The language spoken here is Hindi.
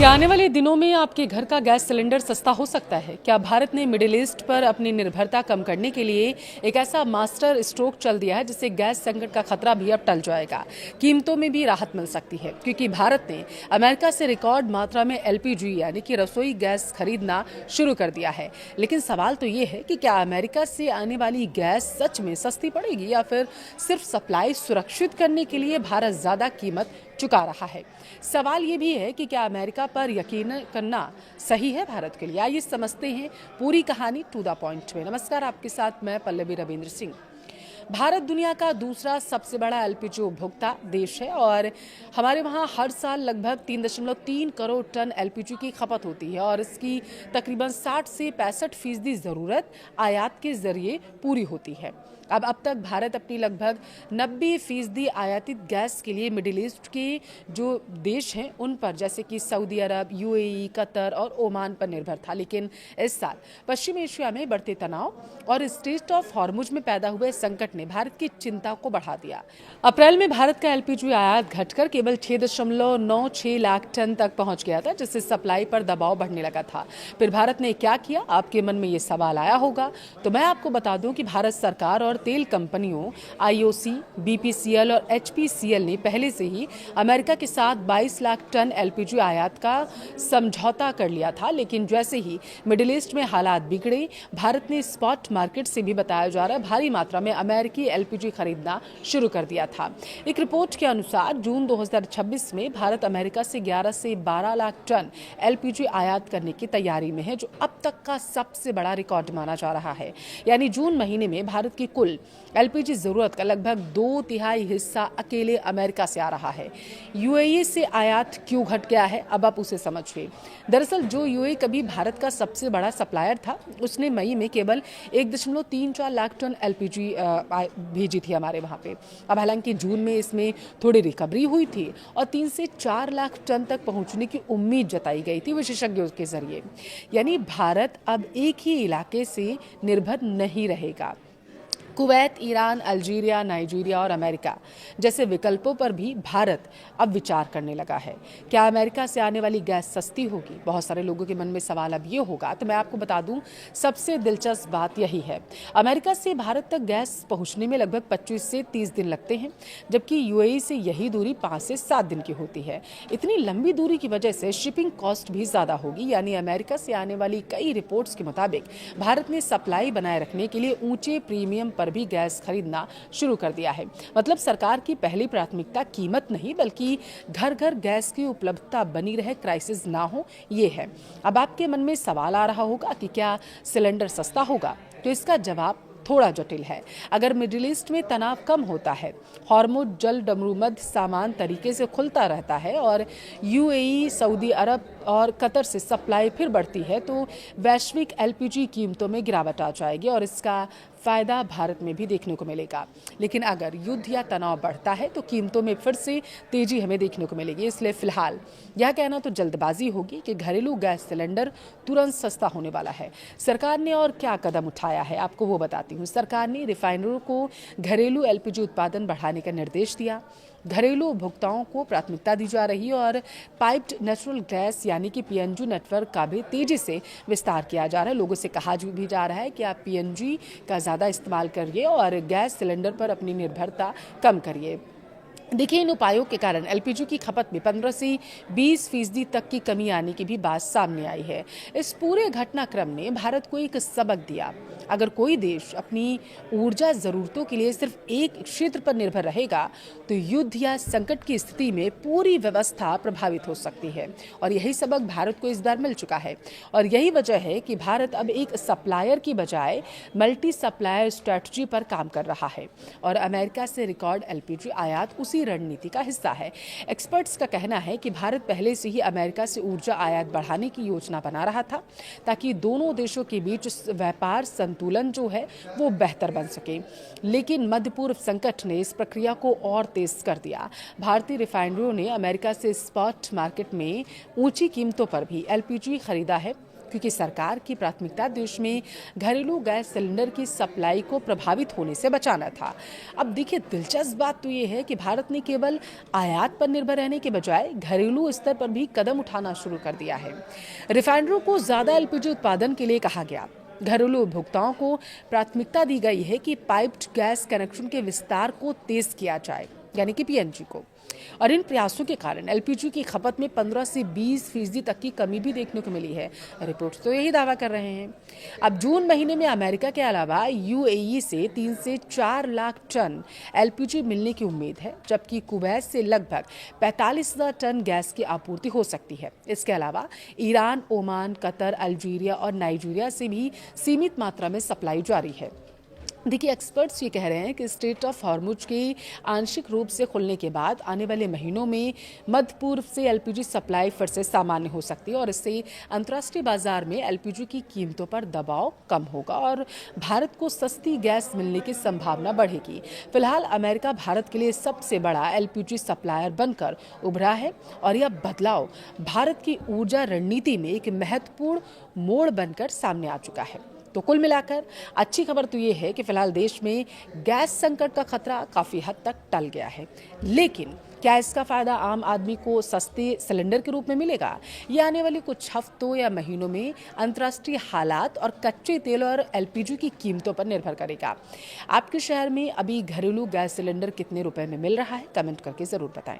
क्या आने वाले दिनों में आपके घर का गैस सिलेंडर सस्ता हो सकता है? क्या भारत ने मिडिल ईस्ट पर अपनी निर्भरता कम करने के लिए एक ऐसा मास्टर स्ट्रोक चल दिया है जिससे गैस संकट का खतरा भी अब टल जाएगा? कीमतों में भी राहत मिल सकती है क्योंकि भारत ने अमेरिका से रिकॉर्ड मात्रा में एलपीजी यानी कि रसोई गैस खरीदना शुरू कर दिया है। लेकिन सवाल तो ये है कि क्या अमेरिका से आने वाली गैस सच में सस्ती पड़ेगी या फिर सिर्फ सप्लाई सुरक्षित करने के लिए भारत ज्यादा कीमत चुका रहा है। सवाल ये भी है कि क्या अमेरिका पर यकीन करना सही है भारत के लिए? आइए समझते हैं पूरी कहानी टू द पॉइंट में। नमस्कार, आपके साथ मैं पल्लवी रविंद्र सिंह। भारत दुनिया का दूसरा सबसे बड़ा एलपीजी उपभोक्ता देश है और हमारे वहाँ हर साल लगभग 3.3 करोड़ टन एलपीजी की खपत होती है और इसकी तकरीबन 60 से 65% ज़रूरत आयात के जरिए पूरी होती है। अब तक भारत अपनी लगभग 90% आयातित गैस के लिए मिडिल ईस्ट के जो देश हैं उन पर, जैसे कि सऊदी अरब, यूएई, कतर और ओमान पर निर्भर था। लेकिन इस साल पश्चिम एशिया में बढ़ते तनाव और स्ट्रेट ऑफ हॉर्मुज में पैदा हुए संकट ने भारत की चिंता को बढ़ा दिया। अप्रैल में भारत का एलपीजी आयात घटकर केवल 6.96 लाख टन तक पहुंच गया था, जिससे सप्लाई पर दबाव बढ़ने लगा था। फिर भारत ने क्या किया? आपके मन में ये सवाल आया होगा। तो मैं आपको बता दूं कि भारत सरकार और तेल कंपनियों आईओसी, बीपीसीएल और एचपीसीएल ने पहले से ही अमेरिका के साथ 22 लाख टन एलपीजी आयात का समझौता कर लिया था। लेकिन जैसे ही मिडिल ईस्ट में हालात बिगड़े, भारत ने स्पॉट मार्केट से भी, बताया जा रहा है, भारी मात्रा में अमेरिकी एलपीजी खरीदना शुरू कर दिया था। एक रिपोर्ट के अनुसार जून 2026 में भारत अमेरिका से 11 से 12 लाख टन एलपीजी आयात करने की तैयारी में है, जो अब तक का सबसे बड़ा रिकॉर्ड माना जा रहा है। यानी जून महीने में भारत की कुल एलपीजी जरूरत का लगभग 2/3 हिस्सा अकेले अमेरिका से आ रहा है। यूएई से आयात क्यों घट गया है, अब आप उसे समझिए। दरअसल जो यूएई कभी भारत का सबसे बड़ा सप्लायर था, उसने मई में केवल 1.34 लाख टन एलपीजी भेजी थी हमारे वहाँ पे। अब हालांकि जून में इसमें थोड़ी रिकवरी हुई थी और 3 से 4 लाख टन तक पहुँचने की उम्मीद जताई गई थी विशेषज्ञों के जरिए। यानी भारत अब एक ही इलाके से निर्भर नहीं रहेगा। कुवैत, ईरान, अल्जीरिया, नाइजीरिया और अमेरिका जैसे विकल्पों पर भी भारत अब विचार करने लगा है। क्या अमेरिका से आने वाली गैस सस्ती होगी? बहुत सारे लोगों के मन में सवाल अब ये होगा। तो मैं आपको बता दूं, सबसे दिलचस्प बात यही है, अमेरिका से भारत तक गैस पहुंचने में लगभग 25 से 30 दिन लगते हैं, जबकि यूएई से यही दूरी 5 से 7 दिन की होती है। इतनी लंबी दूरी की वजह से शिपिंग कॉस्ट भी ज्यादा होगी। यानी अमेरिका से आने वाली कई रिपोर्ट्स के मुताबिक भारत ने सप्लाई बनाए रखने के लिए ऊंचे प्रीमियम पर भी गैस खरीदना शुरू कर दिया है। मतलब सरकार की पहली प्राथमिकता कीमत नहीं, बल्कि घर घर गैस की उपलब्धता बनी रहे, क्राइसिस ना हो, ये है। अब आपके मन में सवाल आ रहा होगा कि क्या सिलेंडर सस्ता होगा? तो इसका जवाब थोड़ा जटिल है। अगर मिडिल ईस्ट में तनाव कम होता है, हॉर्मुज जल डमरूमध्य सामान तरीके से खुलता रहता है और यूएई, सऊदी अरब और कतर से सप्लाई फिर बढ़ती है, तो वैश्विक एलपीजी कीमतों में गिरावट आ जाएगी और इसका फायदा भारत में भी देखने को मिलेगा। लेकिन अगर युद्ध या तनाव बढ़ता है तो कीमतों में फिर से तेजी हमें देखने को मिलेगी। इसलिए फिलहाल यह कहना तो जल्दबाजी होगी कि घरेलू गैस सिलेंडर तुरंत सस्ता होने वाला है। सरकार ने और क्या कदम उठाया है, आपको वो बताती हूँ। सरकार ने रिफाइनरों को घरेलू एलपीजी उत्पादन बढ़ाने का निर्देश दिया। घरेलू उपभोक्ताओं को प्राथमिकता दी जा रही है और पाइप्ड नेचुरल गैस यानी कि पीएनजी नेटवर्क का भी तेजी से विस्तार किया जा रहा है। लोगों से कहा भी जा रहा है कि आप पीएनजी का ज़्यादा इस्तेमाल करिए और गैस सिलेंडर पर अपनी निर्भरता कम करिए। देखिए, इन उपायों के कारण एलपीजी की खपत में 15 से 20% तक की कमी आने की भी बात सामने आई है। इस पूरे घटनाक्रम ने भारत को एक सबक दिया। अगर कोई देश अपनी ऊर्जा जरूरतों के लिए सिर्फ एक क्षेत्र पर निर्भर रहेगा तो युद्ध या संकट की स्थिति में पूरी व्यवस्था प्रभावित हो सकती है। और यही सबक भारत को इस बार मिल चुका है और यही वजह है कि भारत अब एक सप्लायर की बजाय मल्टी सप्लायर स्ट्रेटजी पर काम कर रहा है और अमेरिका से रिकॉर्ड एलपीजी आयात उसी रणनीति का हिस्सा है। एक्सपर्ट्स का कहना है कि भारत पहले से ही अमेरिका से ऊर्जा आयात बढ़ाने की योजना बना रहा था ताकि दोनों देशों के बीच व्यापार संतुलन जो है वो बेहतर बन सके। लेकिन मध्य पूर्व संकट ने इस प्रक्रिया को और तेज कर दिया। भारतीय रिफाइनरियों ने अमेरिका से स्पॉट मार्केट में ऊंची कीमतों पर भी एलपीजी खरीदा है क्योंकि सरकार की प्राथमिकता देश में घरेलू गैस सिलेंडर की सप्लाई को प्रभावित होने से बचाना था। अब देखिए, दिलचस्प बात तो ये है कि भारत ने केवल आयात पर निर्भर रहने के बजाय घरेलू स्तर पर भी कदम उठाना शुरू कर दिया है। रिफाइनरों को ज्यादा एलपीजी उत्पादन के लिए कहा गया। घरेलू उपभोक्ताओं को प्राथमिकता दी गई है कि पाइप्ड गैस कनेक्शन के विस्तार को तेज किया जाए, यानी कि पीएनजी को। और इन प्रयासों के कारण एलपीजी की खपत में 15 से 20% तक की कमी भी देखने को मिली है। रिपोर्ट्स तो यही दावा कर रहे हैं। अब जून महीने में अमेरिका के अलावा यूएई से 3 से 4 लाख टन एलपीजी मिलने की उम्मीद है, जबकि कुवैत से लगभग 45,000 टन गैस की आपूर्ति हो सकती है। इसके अलावा ईरान, ओमान, कतर, अल्जीरिया और नाइजीरिया से भी सीमित मात्रा में सप्लाई जारी है। देखिए, एक्सपर्ट्स ये कह रहे हैं कि स्ट्रेट ऑफ हॉर्मुज के आंशिक रूप से खुलने के बाद आने वाले महीनों में मध्य पूर्व से एलपीजी सप्लाई फिर से सामान्य हो सकती है और इससे अंतर्राष्ट्रीय बाजार में एलपीजी की कीमतों पर दबाव कम होगा और भारत को सस्ती गैस मिलने की संभावना बढ़ेगी। फिलहाल अमेरिका भारत के लिए सबसे बड़ा एलपीजी सप्लायर बनकर उभरा है और यह बदलाव भारत की ऊर्जा रणनीति में एक महत्वपूर्ण मोड़ बनकर सामने आ चुका है। तो कुल मिलाकर अच्छी खबर तो ये है कि फिलहाल देश में गैस संकट का खतरा काफी हद तक टल गया है। लेकिन क्या इसका फायदा आम आदमी को सस्ते सिलेंडर के रूप में मिलेगा? ये आने वाले कुछ हफ्तों या महीनों में अंतर्राष्ट्रीय हालात और कच्चे तेल और एलपीजी की कीमतों पर निर्भर करेगा। आपके शहर में अभी घरेलू गैस सिलेंडर कितने रुपए में मिल रहा है? कमेंट करके जरूर बताएं।